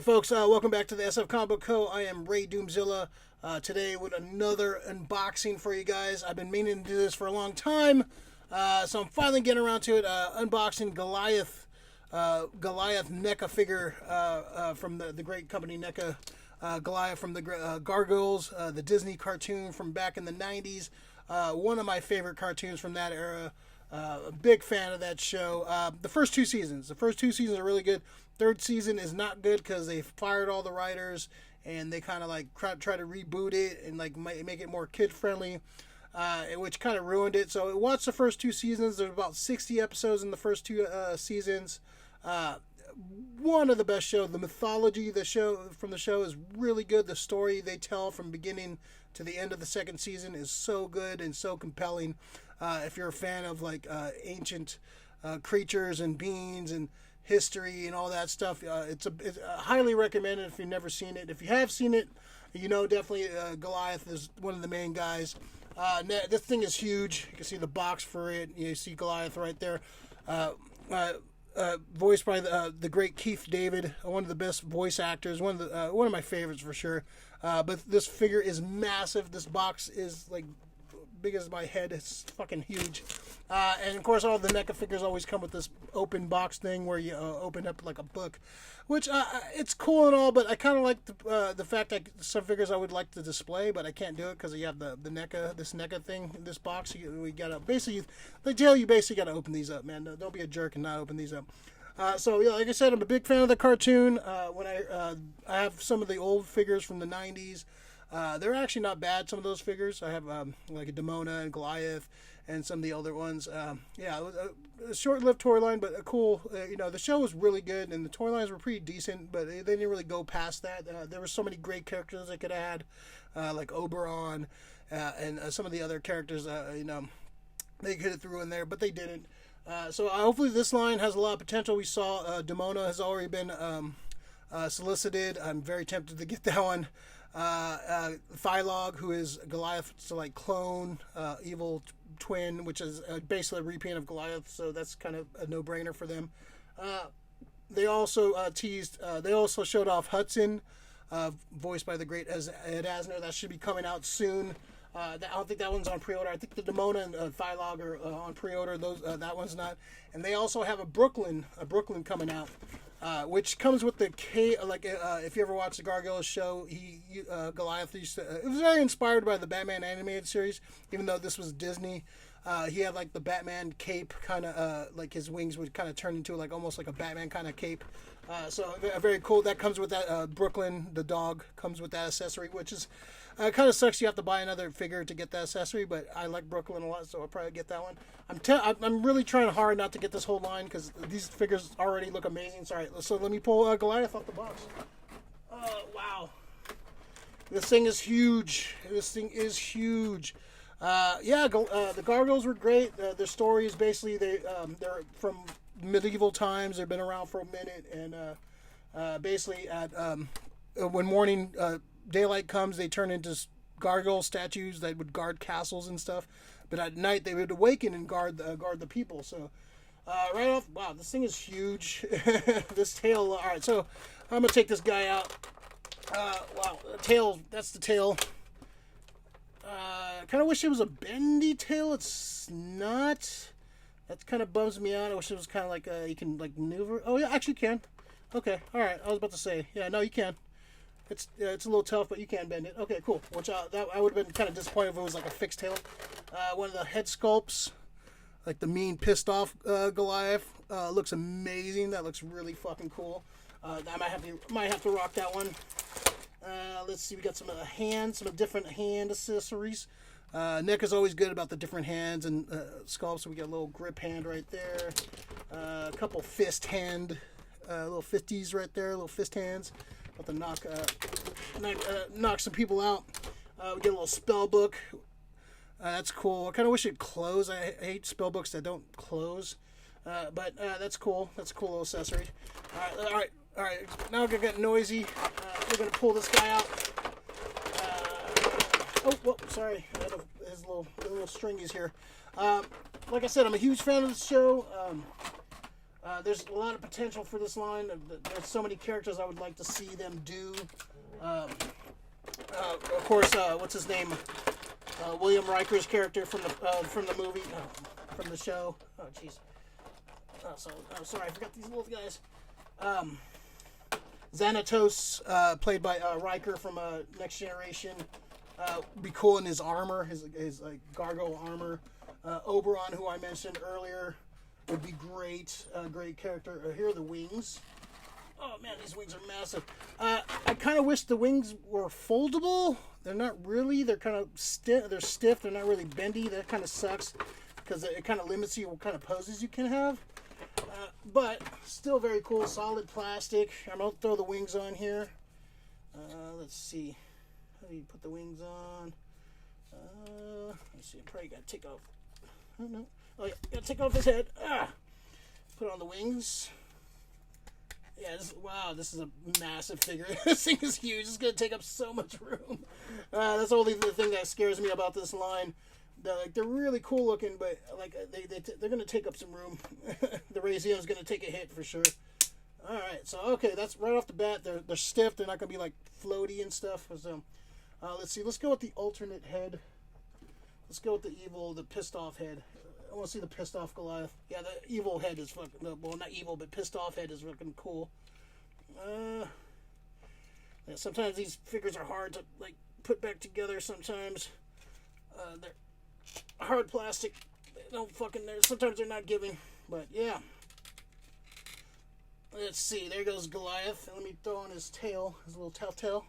Hey folks, welcome back to the SF Comic Book Co. I am Ray Doomzilla, today with another unboxing for you guys. I've been meaning to do this for a long time, so I'm finally getting around to it. Unboxing Goliath NECA figure from the great company NECA. Goliath from the Gargoyles, the Disney cartoon from back in the 90s. One of my favorite cartoons from that era. A big fan of that show. The first two seasons are really good. Third season is not good because they fired all the writers and they kind of like try to reboot it and like make it more kid friendly, which kind of ruined it. So watch the first two seasons. There's about 60 episodes in the first two seasons. One of the best shows. The mythology from the show is really good. The story they tell from beginning to the end of the second season is so good and so compelling. If you're a fan of like ancient creatures and beings and history and all that stuff, it's highly recommended if you've never seen it. If you have seen it, you know definitely Goliath is one of the main guys. This thing is huge. You can see the box for it. You see Goliath right there. Voiced by the great Keith David, one of the best voice actors, one of my favorites for sure. But this figure is massive. This box is like big as my head. It's fucking huge. And of course all the NECA figures always come with this open box thing where you open up like a book, which it's cool and all, but I kind of like the fact that some figures I would like to display, but I can't do it because you have the NECA thing in this box. We gotta basically, they tell you basically gotta open these up, man. Don't be a jerk and not open these up. So yeah, like I said, I'm a big fan of the cartoon. When I have some of the old figures from the 90s. They're actually not bad, some of those figures. I have like a Demona and Goliath and some of the older ones. Yeah, a short-lived toy line, but a cool, the show was really good and the toy lines were pretty decent, but they didn't really go past that. There were so many great characters they could have had, like Oberon and some of the other characters, they could have threw in there, but they didn't. So hopefully this line has a lot of potential. We saw Demona has already been solicited. I'm very tempted to get that one. Phylog, who is Goliath's like clone, evil twin, which is basically a repaint of Goliath, so that's kind of a no-brainer for them. They also they also showed off Hudson, voiced by the great Ed Asner. That should be coming out soon. I don't think that one's on pre-order. I think the Demona and Phylog are on pre-order. That one's not. And they also have a Brooklyn coming out. Which comes with the if you ever watched the Gargoyles show, Goliath it was very inspired by the Batman animated series, even though this was Disney. He had like the Batman cape, kind of like his wings would kind of turn into like almost like a Batman kind of cape. So very cool. That comes with that Brooklyn, the dog, comes with that accessory, which is kind of sucks. You have to buy another figure to get that accessory, but I like Brooklyn a lot, so I'll probably get that one. I'm really trying hard not to get this whole line because these figures already look amazing. Sorry, so let me pull Goliath off the box. Wow, this thing is huge. The Gargoyles were great. Their story is basically they're from medieval times. They've been around for a minute, and basically when morning daylight comes, they turn into gargoyle statues that would guard castles and stuff. But at night they would awaken and guard the people. So right off, wow, this thing is huge. This tail. All right, so I'm gonna take this guy out. Wow, the tail. That's the tail. Kind of wish it was a bendy tail. It's not. That kind of bums me out. I wish it was kind of like you can like maneuver. Oh yeah, actually you can. Okay, all right. I was about to say, yeah, no, you can. It's a little tough, but you can bend it. Okay, cool. Which I would have been kind of disappointed if it was like a fixed tail. One of the head sculpts, like the mean, pissed off Goliath, looks amazing. That looks really fucking cool. I might have to rock that one. Let's see. We got some different hand accessories. NECA's always good about the different hands and sculpts. So we got a little grip hand right there. A couple fist hand, little fisties right there, little fist hands. About to knock some people out. We get a little spell book. That's cool. I kind of wish it closed. I hate spell books that don't close. But that's cool. That's a cool little accessory. All right. Now we're gonna get noisy. We're gonna pull this guy out. Sorry. His little stringies here. Like I said, I'm a huge fan of the show. There's a lot of potential for this line. There's so many characters I would like to see them do. Of course, what's his name? William Riker's character from the movie, from the show. Oh, jeez. Sorry, I forgot these little guys. Xanatos, played by Riker from Next Generation. Be cool in his armor, his like gargoyle armor. Oberon, who I mentioned earlier, would be great. Great character. Here are the wings. Oh man, these wings are massive. I kind of wish the wings were foldable. They're not really. They're kind of stiff. They're stiff. They're not really bendy. That kind of sucks because it kind of limits you what kind of poses you can have. But still very cool. Solid plastic. I'm going to throw the wings on here. Let's see. How do you put the wings on? Let's see. I probably got to take off. I don't know. Oh yeah, got to take off his head. Put on the wings. Yeah, wow, this is a massive figure. This thing is huge. It's going to take up so much room. That's only the thing that scares me about this line. They're really cool looking, but like they're going to take up some room. The Razio is going to take a hit for sure. All right, so okay, that's right off the bat. They're stiff. They're not going to be like floaty and stuff. So let's see. Let's go with the alternate head. Let's go with the pissed off head. I want to see the pissed off Goliath. Yeah, the evil head is fucking, well, not evil, but pissed off head is fucking cool. Yeah, sometimes these figures are hard to like put back together. Sometimes they're hard plastic. They don't fucking. Sometimes they're not giving. But yeah, let's see. There goes Goliath. Let me throw on his tail, his little tail.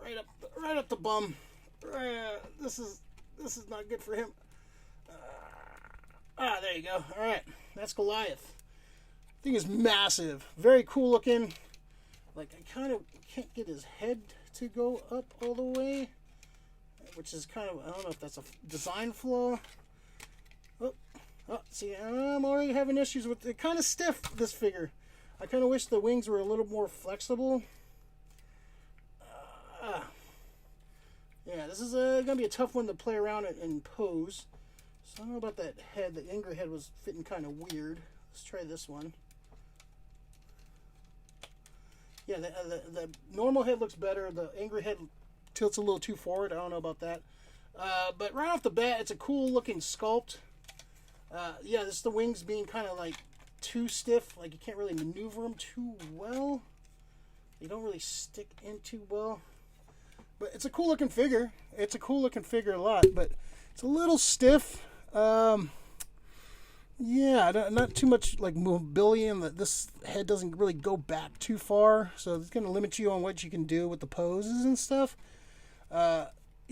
Right up the bum. This is not good for him. There you go. All right, that's Goliath. Thing is massive, very cool looking. Like I kind of can't get his head to go up all the way, which is kind of, I don't know if that's a design flaw. Oh, see, I'm already having issues with it. Kind of stiff, this figure. I kind of wish the wings were a little more flexible. Yeah, this is gonna be a tough one to play around and pose. So I don't know about that head. The Ingra head was fitting kind of weird. Let's try this one. Yeah, the normal head looks better. The Ingra head tilts a little too forward. I don't know about that. But right off the bat, it's a cool looking sculpt. Yeah, this is the wings being kind of like too stiff. Like you can't really maneuver them too well. They don't really stick in too well. But it's a cool looking figure. It's a cool looking figure a lot, but it's a little stiff. Yeah, not too much like mobility, and this head doesn't really go back too far, so it's going to limit you on what you can do with the poses and stuff. Yeah,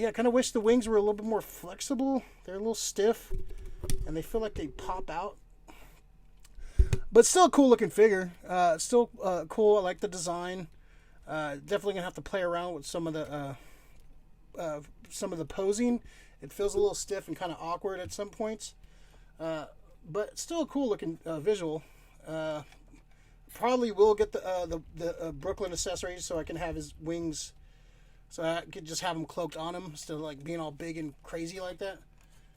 I kind of wish the wings were a little bit more flexible. They're a little stiff, and they feel like they pop out. But still a cool looking figure. Still cool. I like the design. Definitely gonna have to play around with some of the posing. It feels a little stiff and kind of awkward at some points, but still a cool looking visual. Probably will get the Brooklyn accessories so I can have his wings, so I could just have them cloaked on him instead of like being all big and crazy like that.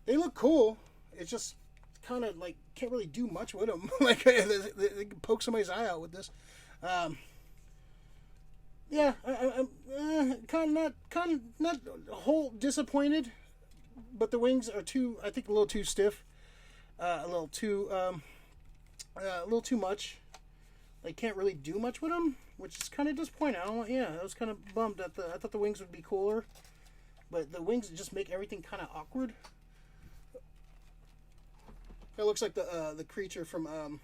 They look cool. It's just kind of like can't really do much with them. Like they can poke somebody's eye out with this. Yeah, I'm kind of not a whole disappointed, but the wings are I think a little too stiff, a little too much. Like can't really do much with them, which is kind of disappointing. I was kind of bummed I thought the wings would be cooler, but the wings just make everything kind of awkward. It looks like the creature from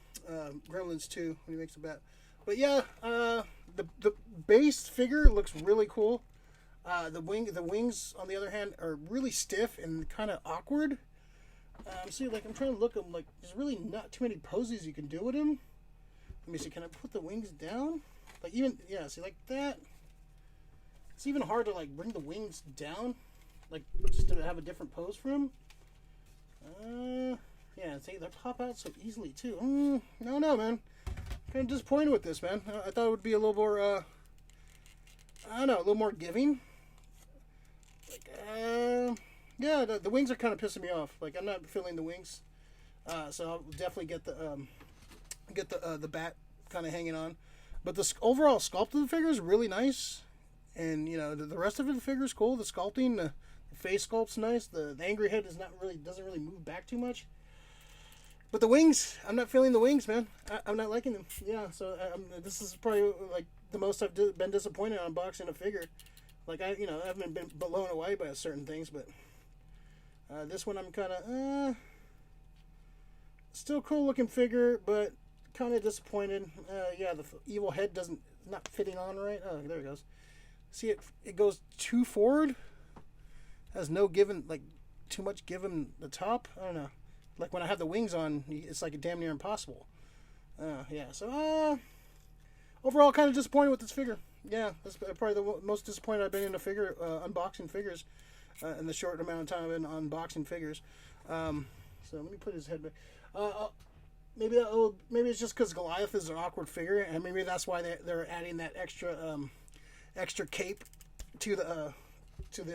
Gremlins 2 when he makes a bat. But yeah, the base figure looks really cool. The wings, on the other hand, are really stiff and kind of awkward. See, like I'm trying to look at them. Like there's really not too many poses you can do with him. Let me see. Can I put the wings down? Like even see like that. It's even hard to like bring the wings down, like just to have a different pose for him. Yeah, see they pop out so easily too. No, man. Kind of disappointed with this, man. I thought it would be a little more, I don't know, a little more giving. Like, yeah, the wings are kind of pissing me off. Like, I'm not feeling the wings. So I'll definitely get the Get the bat kind of hanging on. But the overall sculpt of the figure is really nice. And, you know, the rest of the figure is cool. The sculpting, the face sculpt's nice. The angry head doesn't really move back too much. But the wings, I'm not feeling the wings, man. I'm not liking them. Yeah, so this is probably like the most I've been disappointed on unboxing a figure. Like I haven't been blown away by certain things, but this one I'm kind of still cool looking figure, but kind of disappointed. Yeah, the evil head not fitting on right. Oh, there it goes. See it goes too forward. Has no given, like too much given the top. I don't know. Like when I have the wings on, it's like a damn near impossible. Yeah, so overall kind of disappointed with this figure. Yeah, that's probably the most disappointed I've been in a figure, unboxing figures, in the short amount of time I've been unboxing figures. So let me put his head back. Maybe it's just because Goliath is an awkward figure, and maybe that's why they're adding that extra cape to the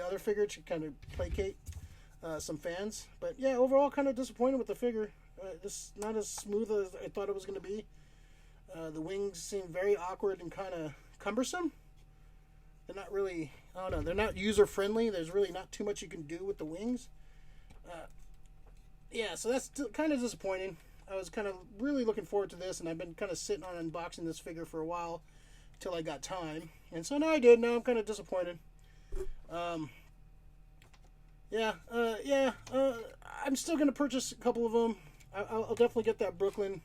other figure to kind of placate some fans. But yeah, overall kind of disappointed with the figure. Just not as smooth as I thought it was going to be. The wings seem very awkward and kind of cumbersome. They're not really, I don't know, they're not user friendly. There's really not too much you can do with the wings. Yeah, so that's kind of disappointing. I was kind of really looking forward to this, and I've been kind of sitting on unboxing this figure for a while until I got time. And so now I did. Now I'm kind of disappointed. I'm still going to purchase a couple of them. I'll definitely get that Brooklyn,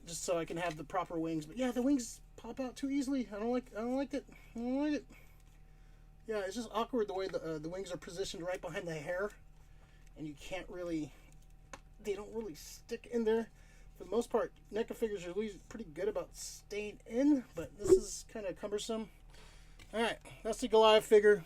just so I can have the proper wings. But yeah, the wings pop out too easily. I don't like it. Yeah, it's just awkward the way the wings are positioned right behind the hair, and you can't really. They don't really stick in there. For the most part, NECA figures are usually pretty good about staying in, but this is kind of cumbersome. All right, that's the Goliath figure.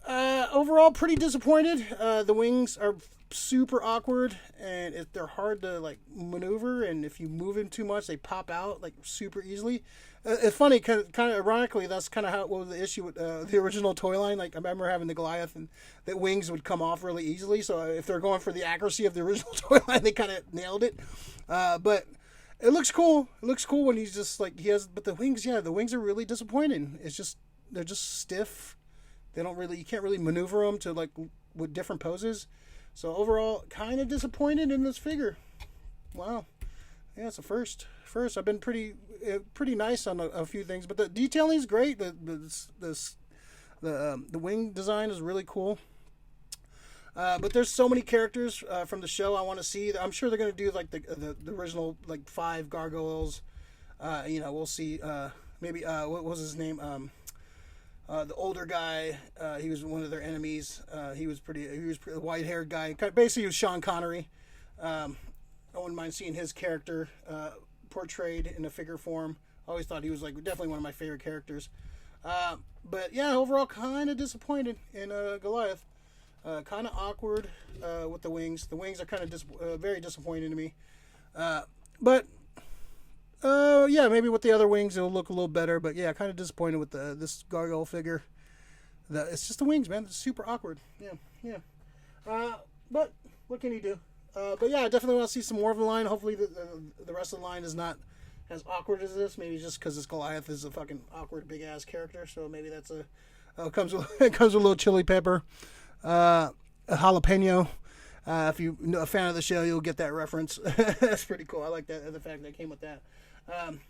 Overall, pretty disappointed. The wings are super awkward, and they're hard to like maneuver. And if you move them too much, they pop out like super easily. It's funny, kind of ironically, that's kind of what was the issue with the original toy line. Like I remember having the Goliath, and the wings would come off really easily. So if they're going for the accuracy of the original toy line, they kind of nailed it. But it looks cool. It looks cool when he's just like he has. But the wings, yeah, the wings are really disappointing. They're just stiff. They don't really, you can't really maneuver them to like with different poses. So overall, kind of disappointed in this figure. Wow, yeah, it's a first. I've been pretty nice on a few things, but the detailing is great. The wing design is really cool. But there's so many characters from the show I want to see. I'm sure they're gonna do like the original like 5 gargoyles. We'll see. Maybe what was his name? The older guy, he was one of their enemies. He was a white-haired guy. Basically, he was Sean Connery. I wouldn't mind seeing his character portrayed in a figure form. I always thought he was like definitely one of my favorite characters. But yeah, overall, kind of disappointed in Goliath. Kind of awkward with the wings. The wings are kind of very disappointing to me. But yeah, maybe with the other wings it'll look a little better, but yeah, kind of disappointed with this gargoyle figure. It's just the wings, man. It's super awkward. Yeah. But what can you do? But yeah, I definitely want to see some more of the line. Hopefully the rest of the line is not as awkward as this. Maybe just because this Goliath is a fucking awkward big ass character, so maybe that's it comes with a little chili pepper, a jalapeno. If you're a fan of the show, you'll get that reference. That's pretty cool. I like that, the fact that it came with that.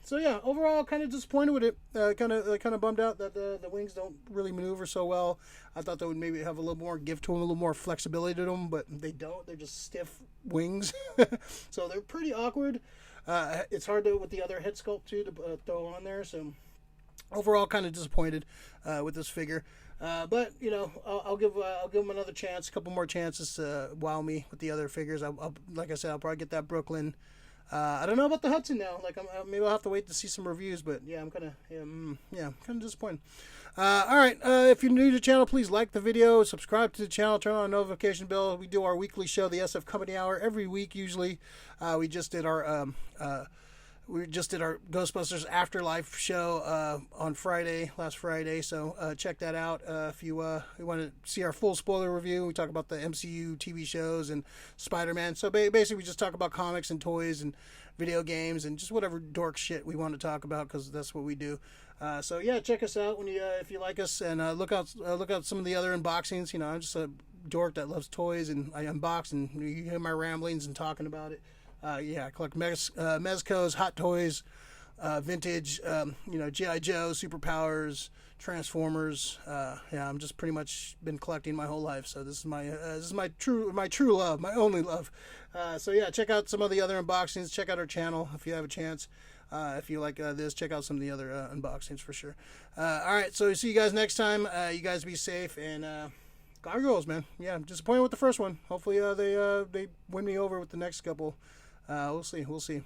So yeah, overall, kind of disappointed with it. Kind of bummed out that the wings don't really maneuver so well. I thought they would maybe have a little more give to them, a little more flexibility to them, but they don't. They're just stiff wings, so they're pretty awkward. It's hard with the other head sculpt too to throw on there. So overall, kind of disappointed with this figure. But I'll give them another chance, a couple more chances to wow me with the other figures. Like I said, I'll probably get that Brooklyn. I don't know about the Hudson now. Like maybe I'll have to wait to see some reviews. But yeah, I'm kind of disappointed. All right, if you're new to the channel, please like the video, subscribe to the channel, turn on the notification bell. We do our weekly show, the SF Company Hour, every week usually. We just did our we just did our Ghostbusters Afterlife show on last Friday. So check that out if you want to see our full spoiler review. We talk about the MCU TV shows and Spider-Man. So basically, we just talk about comics and toys and video games and just whatever dork shit we want to talk about, because that's what we do. So yeah, check us out if you like us, and look out some of the other unboxings. I'm just a dork that loves toys, and I unbox, and you hear my ramblings and talking about it. Yeah, I collect Mezco's, Hot Toys, vintage, G.I. Joe, Superpowers, Transformers. Yeah, I'm just pretty much been collecting my whole life. So this is my true love, my only love. So yeah, check out some of the other unboxings. Check out our channel if you have a chance. If you like this, check out some of the other unboxings for sure. All right, so see you guys next time. You guys be safe, and Gargoyles, man. Yeah, I'm disappointed with the first one. Hopefully they win me over with the next couple. We'll see.